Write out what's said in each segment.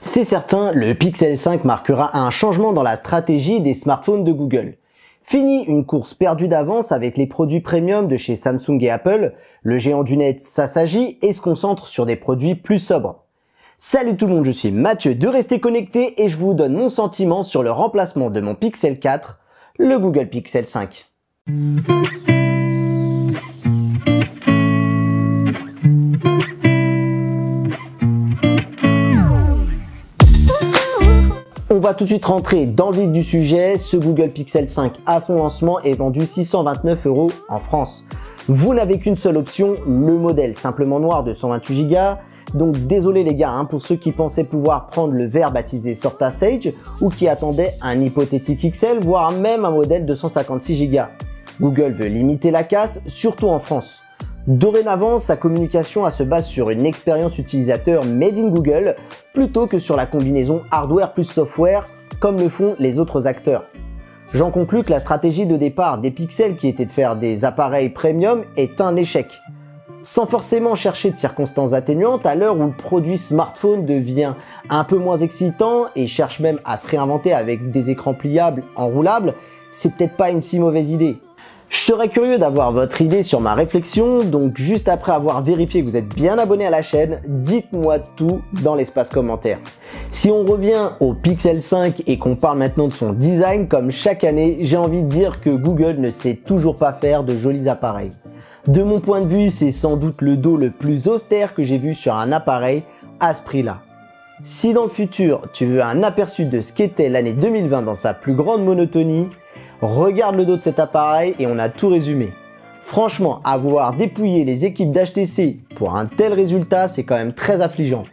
C'est certain, le Pixel 5 marquera un changement dans la stratégie des smartphones de Google. Fini une course perdue d'avance avec les produits premium de chez Samsung et Apple, le géant du net s'assagit et se concentre sur des produits plus sobres. Salut tout le monde, je suis Mathieu de Rester Connecté et je vous donne mon sentiment sur le remplacement de mon Pixel 4, le Google Pixel 5. On va tout de suite rentrer dans le vif du sujet. Ce Google Pixel 5 à son lancement est vendu 629 € en France. Vous n'avez qu'une seule option, le modèle simplement noir de 128 Go. Donc désolé les gars pour ceux qui pensaient pouvoir prendre le verre baptisé Surface Sage ou qui attendaient un hypothétique XL, voire même un modèle de 156 Go. Google veut limiter la casse, surtout en France. Dorénavant, sa communication se base sur une expérience utilisateur made in Google plutôt que sur la combinaison hardware plus software comme le font les autres acteurs. J'en conclus que la stratégie de départ des Pixels qui était de faire des appareils premium est un échec. Sans forcément chercher de circonstances atténuantes, à l'heure où le produit smartphone devient un peu moins excitant et cherche même à se réinventer avec des écrans pliables, enroulables, c'est peut-être pas une si mauvaise idée. Je serais curieux d'avoir votre idée sur ma réflexion, donc juste après avoir vérifié que vous êtes bien abonné à la chaîne, dites-moi tout dans l'espace commentaire. Si on revient au Pixel 5 et qu'on parle maintenant de son design, comme chaque année, j'ai envie de dire que Google ne sait toujours pas faire de jolis appareils. De mon point de vue, c'est sans doute le dos le plus austère que j'ai vu sur un appareil à ce prix-là. Si dans le futur, tu veux un aperçu de ce qu'était l'année 2020 dans sa plus grande monotonie, regarde le dos de cet appareil et on a tout résumé. Franchement, avoir dépouillé les équipes d'HTC pour un tel résultat, c'est quand même très affligeant.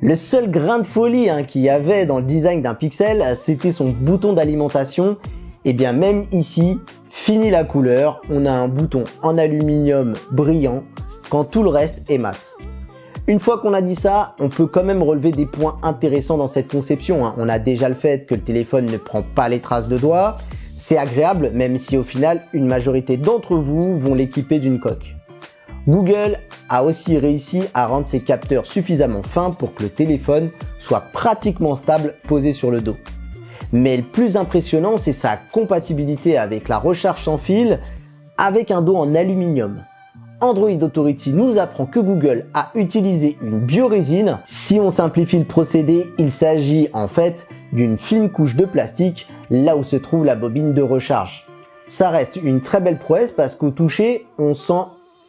Le seul grain de folie qu'il y avait dans le design d'un Pixel, c'était son bouton d'alimentation. Et bien même ici, fini la couleur, on a un bouton en aluminium brillant quand tout le reste est mat. Une fois qu'on a dit ça, on peut quand même relever des points intéressants dans cette conception. On a déjà le fait que le téléphone ne prend pas les traces de doigts. C'est agréable, même si au final, une majorité d'entre vous vont l'équiper d'une coque. Google a aussi réussi à rendre ses capteurs suffisamment fins pour que le téléphone soit pratiquement stable posé sur le dos. Mais le plus impressionnant, c'est sa compatibilité avec la recharge sans fil avec un dos en aluminium. Android Authority nous apprend que Google a utilisé une biorésine. Si on simplifie le procédé, il s'agit en fait d'une fine couche de plastique là où se trouve la bobine de recharge. Ça reste une très belle prouesse parce qu'au toucher, on sent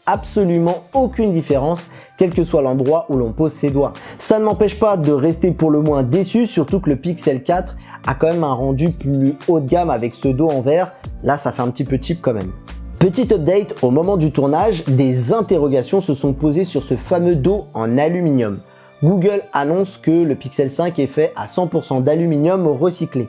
absolument aucune différence quel que soit l'endroit où l'on pose ses doigts. Ça ne m'empêche pas de rester pour le moins déçu, surtout que le Pixel 4 a quand même un rendu plus haut de gamme avec ce dos en verre. Là, ça fait un petit peu cheap quand même. Petit update, au moment du tournage, des interrogations se sont posées sur ce fameux dos en aluminium. Google annonce que le Pixel 5 est fait à 100% d'aluminium recyclé.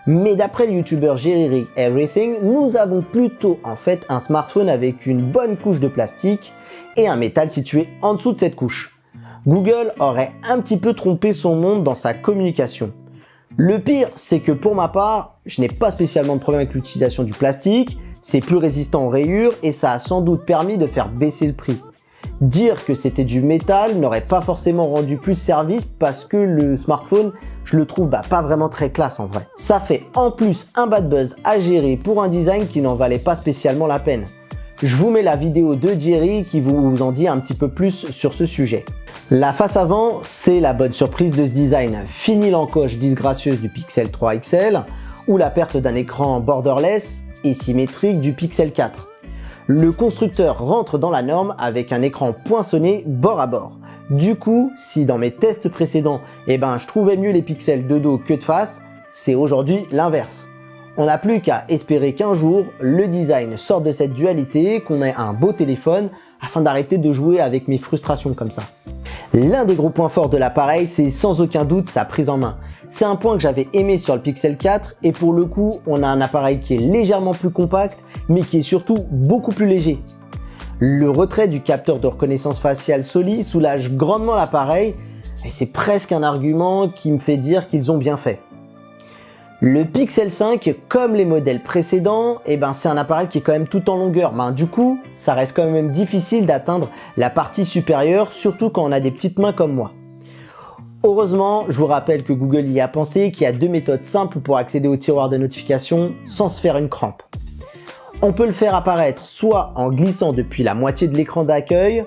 Mais d'après le youtubeur Jerry Everything, nous avons plutôt en fait un smartphone avec une bonne couche de plastique et un métal situé en dessous de cette couche. Google aurait un petit peu trompé son monde dans sa communication. Le pire, c'est que pour ma part, je n'ai pas spécialement de problème avec l'utilisation du plastique, c'est plus résistant aux rayures et ça a sans doute permis de faire baisser le prix. Dire que c'était du métal n'aurait pas forcément rendu plus service parce que le smartphone, je le trouve pas vraiment très classe en vrai. Ça fait en plus un bad buzz à gérer pour un design qui n'en valait pas spécialement la peine. Je vous mets la vidéo de Jerry qui vous en dit un petit peu plus sur ce sujet. La face avant, c'est la bonne surprise de ce design. Fini l'encoche disgracieuse du Pixel 3 XL ou la perte d'un écran borderless et symétrique du Pixel 4. Le constructeur rentre dans la norme avec un écran poinçonné bord à bord. Du coup, si dans mes tests précédents, je trouvais mieux les pixels de dos que de face, c'est aujourd'hui l'inverse. On n'a plus qu'à espérer qu'un jour, le design sorte de cette dualité, qu'on ait un beau téléphone afin d'arrêter de jouer avec mes frustrations comme ça. L'un des gros points forts de l'appareil, c'est sans aucun doute sa prise en main. C'est un point que j'avais aimé sur le Pixel 4 et pour le coup, on a un appareil qui est légèrement plus compact, mais qui est surtout beaucoup plus léger. Le retrait du capteur de reconnaissance faciale Soli soulage grandement l'appareil et c'est presque un argument qui me fait dire qu'ils ont bien fait. Le Pixel 5, comme les modèles précédents, c'est un appareil qui est quand même tout en longueur. Du coup, ça reste quand même difficile d'atteindre la partie supérieure, surtout quand on a des petites mains comme moi. Heureusement, je vous rappelle que Google y a pensé, qu'il y a 2 méthodes simples pour accéder au tiroir de notifications sans se faire une crampe. On peut le faire apparaître soit en glissant depuis la moitié de l'écran d'accueil,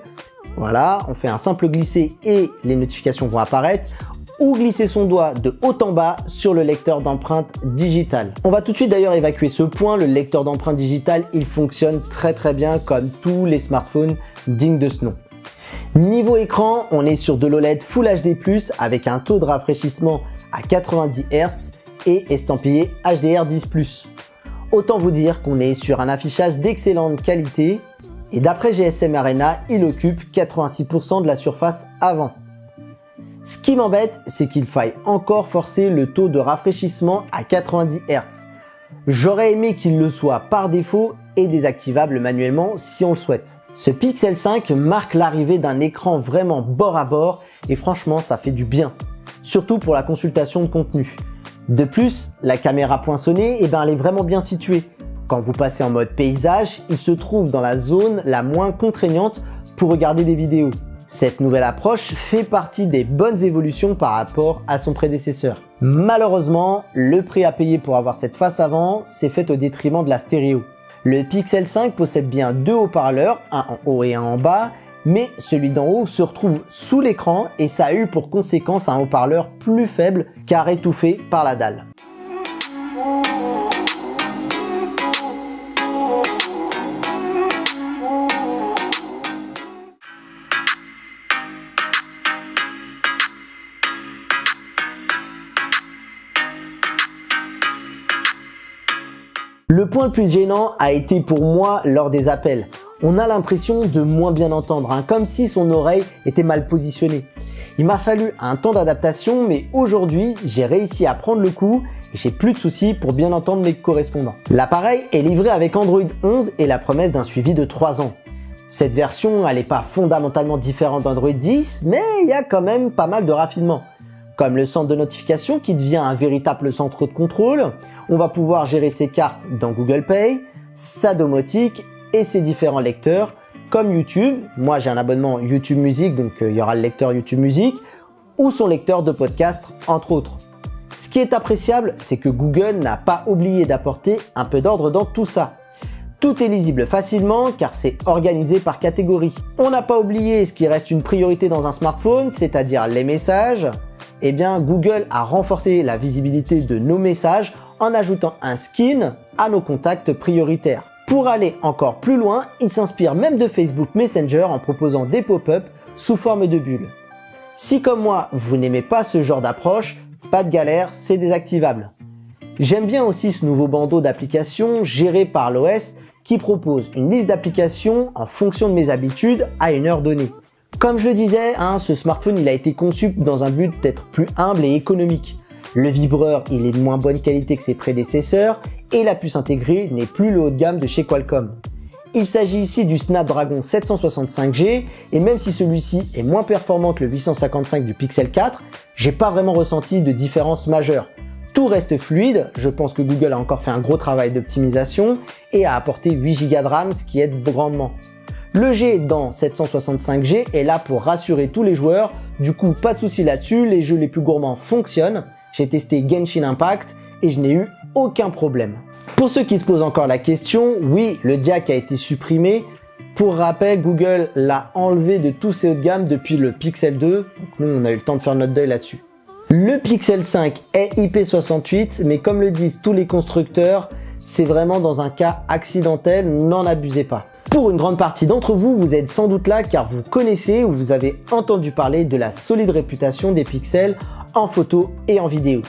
voilà, on fait un simple glisser et les notifications vont apparaître, ou glisser son doigt de haut en bas sur le lecteur d'empreintes digitales. On va tout de suite d'ailleurs évacuer ce point, le lecteur d'empreintes digitales, il fonctionne très bien comme tous les smartphones dignes de ce nom. Niveau écran, on est sur de l'OLED Full HD+, avec un taux de rafraîchissement à 90 Hz et estampillé HDR10+. Autant vous dire qu'on est sur un affichage d'excellente qualité et d'après GSM Arena, il occupe 86% de la surface avant. Ce qui m'embête, c'est qu'il faille encore forcer le taux de rafraîchissement à 90 Hz. J'aurais aimé qu'il le soit par défaut et désactivable manuellement si on le souhaite. Ce Pixel 5 marque l'arrivée d'un écran vraiment bord à bord et franchement ça fait du bien, surtout pour la consultation de contenu. De plus, la caméra poinçonnée, elle est vraiment bien située. Quand vous passez en mode paysage, il se trouve dans la zone la moins contraignante pour regarder des vidéos. Cette nouvelle approche fait partie des bonnes évolutions par rapport à son prédécesseur. Malheureusement, le prix à payer pour avoir cette face avant s'est fait au détriment de la stéréo. Le Pixel 5 possède bien 2 haut-parleurs, un en haut et un en bas, mais celui d'en haut se retrouve sous l'écran et ça a eu pour conséquence un haut-parleur plus faible car étouffé par la dalle. Le point le plus gênant a été pour moi lors des appels. On a l'impression de moins bien entendre, comme si son oreille était mal positionnée. Il m'a fallu un temps d'adaptation, mais aujourd'hui, j'ai réussi à prendre le coup et j'ai plus de soucis pour bien entendre mes correspondants. L'appareil est livré avec Android 11 et la promesse d'un suivi de 3 ans. Cette version, elle n'est pas fondamentalement différente d'Android 10, mais il y a quand même pas mal de raffinements. Comme le centre de notification qui devient un véritable centre de contrôle, on va pouvoir gérer ses cartes dans Google Pay, sa domotique et ses différents lecteurs comme YouTube. Moi j'ai un abonnement YouTube Music, donc il y aura le lecteur YouTube Music ou son lecteur de podcast entre autres. Ce qui est appréciable, c'est que Google n'a pas oublié d'apporter un peu d'ordre dans tout ça. Tout est lisible facilement car c'est organisé par catégorie. On n'a pas oublié ce qui reste une priorité dans un smartphone, c'est-à-dire les messages. Eh bien, Google a renforcé la visibilité de nos messages en ajoutant un skin à nos contacts prioritaires. Pour aller encore plus loin, il s'inspire même de Facebook Messenger en proposant des pop-up sous forme de bulles. Si comme moi, vous n'aimez pas ce genre d'approche, pas de galère, c'est désactivable. J'aime bien aussi ce nouveau bandeau d'applications géré par l'OS qui propose une liste d'applications en fonction de mes habitudes à une heure donnée. Comme je le disais, ce smartphone il a été conçu dans un but d'être plus humble et économique. Le vibreur il est de moins bonne qualité que ses prédécesseurs et la puce intégrée n'est plus le haut de gamme de chez Qualcomm. Il s'agit ici du Snapdragon 765G et même si celui-ci est moins performant que le 855 du Pixel 4, j'ai pas vraiment ressenti de différence majeure. Tout reste fluide, je pense que Google a encore fait un gros travail d'optimisation et a apporté 8 Go de RAM, ce qui aide grandement. Le G dans 765G est là pour rassurer tous les joueurs, du coup pas de souci là-dessus, les jeux les plus gourmands fonctionnent. J'ai testé Genshin Impact et je n'ai eu aucun problème. Pour ceux qui se posent encore la question, oui, le jack a été supprimé. Pour rappel, Google l'a enlevé de tous ses hauts de gamme depuis le Pixel 2, donc nous on a eu le temps de faire notre deuil là-dessus. Le Pixel 5 est IP68, mais comme le disent tous les constructeurs, c'est vraiment dans un cas accidentel, n'en abusez pas. Pour une grande partie d'entre vous, vous êtes sans doute là car vous connaissez ou vous avez entendu parler de la solide réputation des Pixels en photo et en vidéo.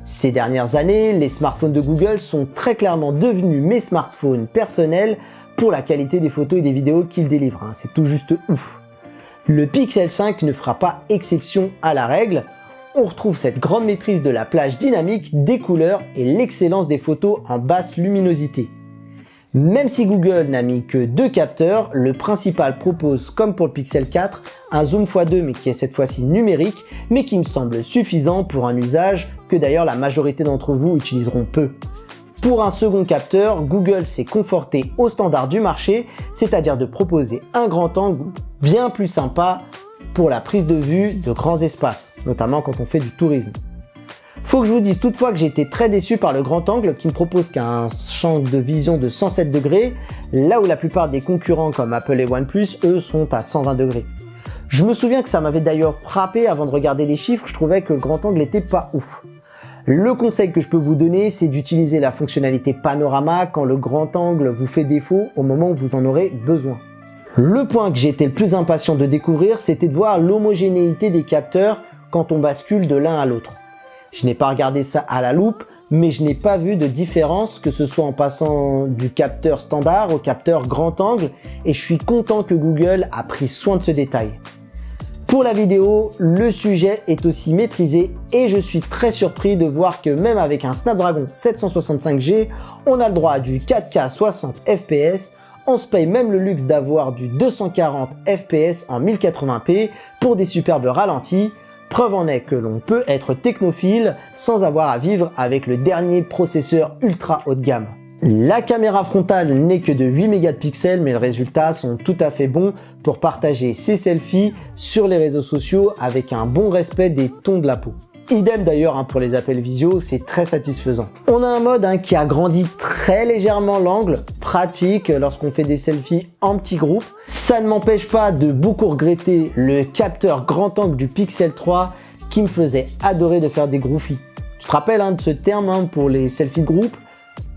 Ces dernières années, les smartphones de Google sont très clairement devenus mes smartphones personnels pour la qualité des photos et des vidéos qu'ils délivrent. C'est tout juste ouf. Le Pixel 5 ne fera pas exception à la règle. On retrouve cette grande maîtrise de la plage dynamique, des couleurs et l'excellence des photos en basse luminosité. Même si Google n'a mis que 2 capteurs, le principal propose, comme pour le Pixel 4, un zoom x2 mais qui est cette fois-ci numérique, mais qui me semble suffisant pour un usage que d'ailleurs la majorité d'entre vous utiliseront peu. Pour un second capteur, Google s'est conforté au standard du marché, c'est-à-dire de proposer un grand angle bien plus sympa pour la prise de vue de grands espaces, notamment quand on fait du tourisme. Faut que je vous dise toutefois que j'ai été très déçu par le grand angle qui ne propose qu'un champ de vision de 107 degrés, là où la plupart des concurrents comme Apple et OnePlus, eux, sont à 120 degrés. Je me souviens que ça m'avait d'ailleurs frappé avant de regarder les chiffres, je trouvais que le grand angle n'était pas ouf. Le conseil que je peux vous donner, c'est d'utiliser la fonctionnalité panorama quand le grand angle vous fait défaut au moment où vous en aurez besoin. Le point que j'étais le plus impatient de découvrir, c'était de voir l'homogénéité des capteurs quand on bascule de l'un à l'autre. Je n'ai pas regardé ça à la loupe, mais je n'ai pas vu de différence, que ce soit en passant du capteur standard au capteur grand angle, et je suis content que Google a pris soin de ce détail. Pour la vidéo, le sujet est aussi maîtrisé et je suis très surpris de voir que même avec un Snapdragon 765G, on a le droit à du 4K 60 fps, on se paye même le luxe d'avoir du 240 fps en 1080p pour des superbes ralentis. Preuve en est que l'on peut être technophile sans avoir à vivre avec le dernier processeur ultra haut de gamme. La caméra frontale n'est que de 8 mégapixels, mais les résultats sont tout à fait bons pour partager ses selfies sur les réseaux sociaux avec un bon respect des tons de la peau. Idem d'ailleurs pour les appels visio, c'est très satisfaisant. On a un mode qui agrandit très légèrement l'angle, pratique lorsqu'on fait des selfies en petits groupes. Ça ne m'empêche pas de beaucoup regretter le capteur grand angle du Pixel 3 qui me faisait adorer de faire des groufies. Tu te rappelles de ce terme pour les selfies de groupe?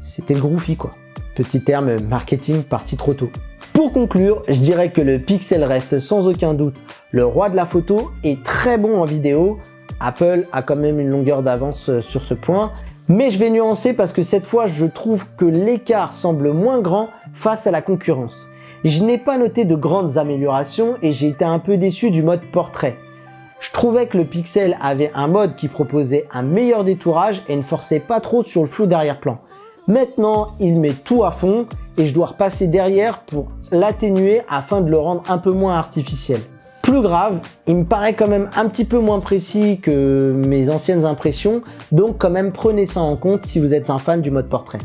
C'était le groupie quoi. Petit terme marketing parti trop tôt. Pour conclure, je dirais que le Pixel reste sans aucun doute le roi de la photo et très bon en vidéo. Apple a quand même une longueur d'avance sur ce point, mais je vais nuancer parce que cette fois je trouve que l'écart semble moins grand face à la concurrence. Je n'ai pas noté de grandes améliorations et j'ai été un peu déçu du mode portrait. Je trouvais que le Pixel avait un mode qui proposait un meilleur détourage et ne forçait pas trop sur le flou d'arrière-plan. Maintenant, il met tout à fond et je dois repasser derrière pour l'atténuer afin de le rendre un peu moins artificiel. Plus grave, il me paraît quand même un petit peu moins précis que mes anciennes impressions, donc quand même prenez ça en compte si vous êtes un fan du mode portrait.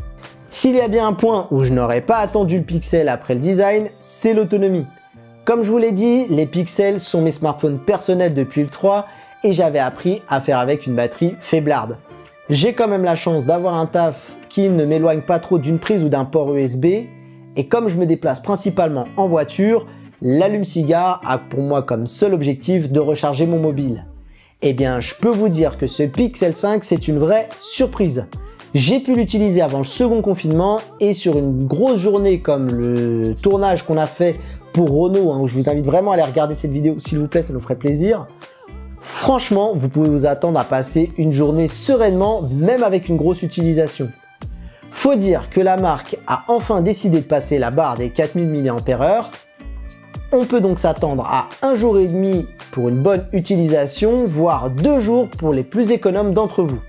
S'il y a bien un point où je n'aurais pas attendu le Pixel après le design, c'est l'autonomie. Comme je vous l'ai dit, les Pixels sont mes smartphones personnels depuis le 3 et j'avais appris à faire avec une batterie faiblarde. J'ai quand même la chance d'avoir un taf qui ne m'éloigne pas trop d'une prise ou d'un port USB et comme je me déplace principalement en voiture, l'allume-cigare a pour moi comme seul objectif de recharger mon mobile. Eh bien, je peux vous dire que ce Pixel 5, c'est une vraie surprise. J'ai pu l'utiliser avant le second confinement et sur une grosse journée comme le tournage qu'on a fait pour Renault, où je vous invite vraiment à aller regarder cette vidéo, s'il vous plaît, ça nous ferait plaisir. Franchement, vous pouvez vous attendre à passer une journée sereinement, même avec une grosse utilisation. Faut dire que la marque a enfin décidé de passer la barre des 4000 mAh. On peut donc s'attendre à 1 jour et demi pour une bonne utilisation, voire 2 jours pour les plus économes d'entre vous.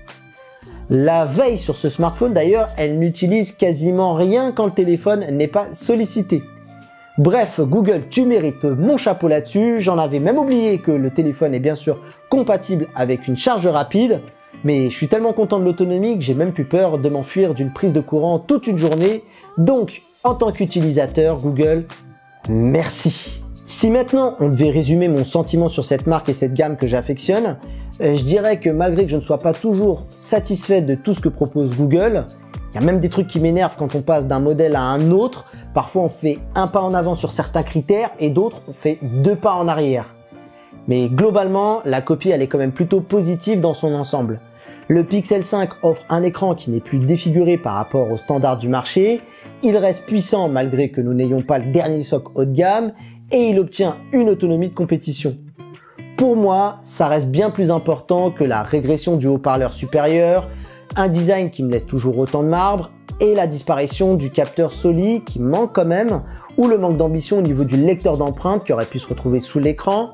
La veille sur ce smartphone d'ailleurs, elle n'utilise quasiment rien quand le téléphone n'est pas sollicité. Bref, Google, tu mérites mon chapeau là-dessus. J'en avais même oublié que le téléphone est bien sûr compatible avec une charge rapide, mais je suis tellement content de l'autonomie que j'ai même plus peur de m'enfuir d'une prise de courant toute une journée. Donc, en tant qu'utilisateur, Google, merci. Si maintenant on devait résumer mon sentiment sur cette marque et cette gamme que j'affectionne, je dirais que malgré que je ne sois pas toujours satisfait de tout ce que propose Google, il y a même des trucs qui m'énervent quand on passe d'un modèle à un autre. Parfois on fait un pas en avant sur certains critères et d'autres on fait 2 pas en arrière. Mais globalement, la copie elle est quand même plutôt positive dans son ensemble. Le Pixel 5 offre un écran qui n'est plus défiguré par rapport aux standards du marché, il reste puissant malgré que nous n'ayons pas le dernier socle haut de gamme et il obtient une autonomie de compétition. Pour moi, ça reste bien plus important que la régression du haut-parleur supérieur, un design qui me laisse toujours autant de marbre et la disparition du capteur Soli qui manque quand même, ou le manque d'ambition au niveau du lecteur d'empreintes qui aurait pu se retrouver sous l'écran.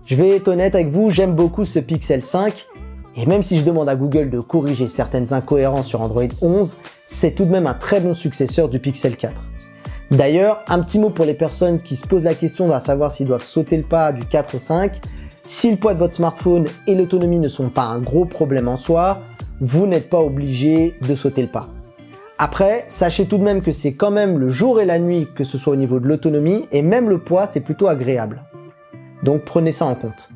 Je vais être honnête avec vous, j'aime beaucoup ce Pixel 5 et même si je demande à Google de corriger certaines incohérences sur Android 11, c'est tout de même un très bon successeur du Pixel 4. D'ailleurs, un petit mot pour les personnes qui se posent la question de savoir s'ils doivent sauter le pas du 4 au 5. Si le poids de votre smartphone et l'autonomie ne sont pas un gros problème en soi, vous n'êtes pas obligé de sauter le pas. Après, sachez tout de même que c'est quand même le jour et la nuit, que ce soit au niveau de l'autonomie, et même le poids, c'est plutôt agréable. Donc prenez ça en compte.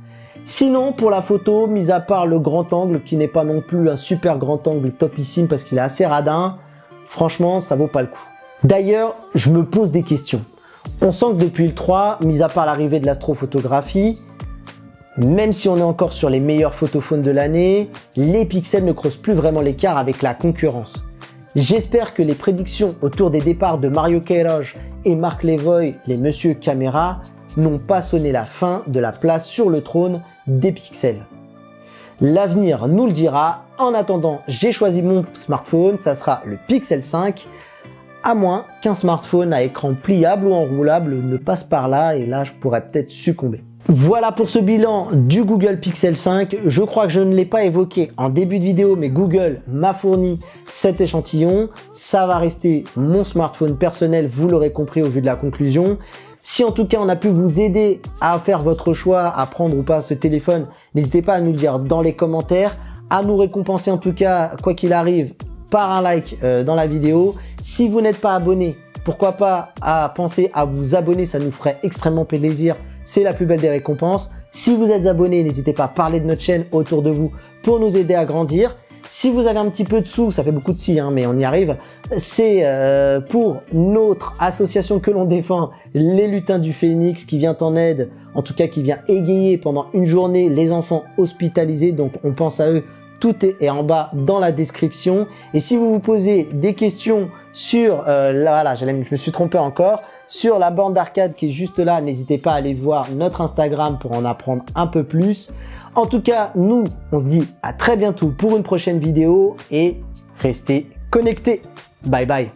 Sinon, pour la photo, mis à part le grand angle, qui n'est pas non plus un super grand angle topissime parce qu'il est assez radin, franchement, ça vaut pas le coup. D'ailleurs, je me pose des questions. On sent que depuis le 3, mis à part l'arrivée de l'astrophotographie, même si on est encore sur les meilleurs photophones de l'année, les pixels ne creusent plus vraiment l'écart avec la concurrence. J'espère que les prédictions autour des départs de Mario Queiroz et Marc Levoy, les Monsieur Caméra, n'ont pas sonné la fin de la place sur le trône des pixels. L'avenir nous le dira. En attendant, j'ai choisi mon smartphone, ça sera le Pixel 5, à moins qu'un smartphone à écran pliable ou enroulable ne passe par là, et là je pourrais peut-être succomber. Voilà pour ce bilan du Google Pixel 5. Je crois que je ne l'ai pas évoqué en début de vidéo, mais Google m'a fourni cet échantillon. Ça va rester mon smartphone personnel, vous l'aurez compris au vu de la conclusion. Si en tout cas on a pu vous aider à faire votre choix, à prendre ou pas ce téléphone, n'hésitez pas à nous le dire dans les commentaires, à nous récompenser en tout cas, quoi qu'il arrive, par un like dans la vidéo. Si vous n'êtes pas abonné, pourquoi pas à penser à vous abonner, ça nous ferait extrêmement plaisir. C'est la plus belle des récompenses. Si vous êtes abonné, n'hésitez pas à parler de notre chaîne autour de vous pour nous aider à grandir. Si vous avez un petit peu de sous, ça fait beaucoup de si, mais on y arrive, c'est pour notre association que l'on défend, les Lutins du Phénix, qui vient en aide, en tout cas qui vient égayer pendant une journée les enfants hospitalisés, donc on pense à eux. Tout est en bas dans la description. Et si vous vous posez des questions sur, voilà, je me suis trompé encore, sur la borne d'arcade qui est juste là, n'hésitez pas à aller voir notre Instagram pour en apprendre un peu plus. En tout cas, nous, on se dit à très bientôt pour une prochaine vidéo et restez connectés. Bye bye.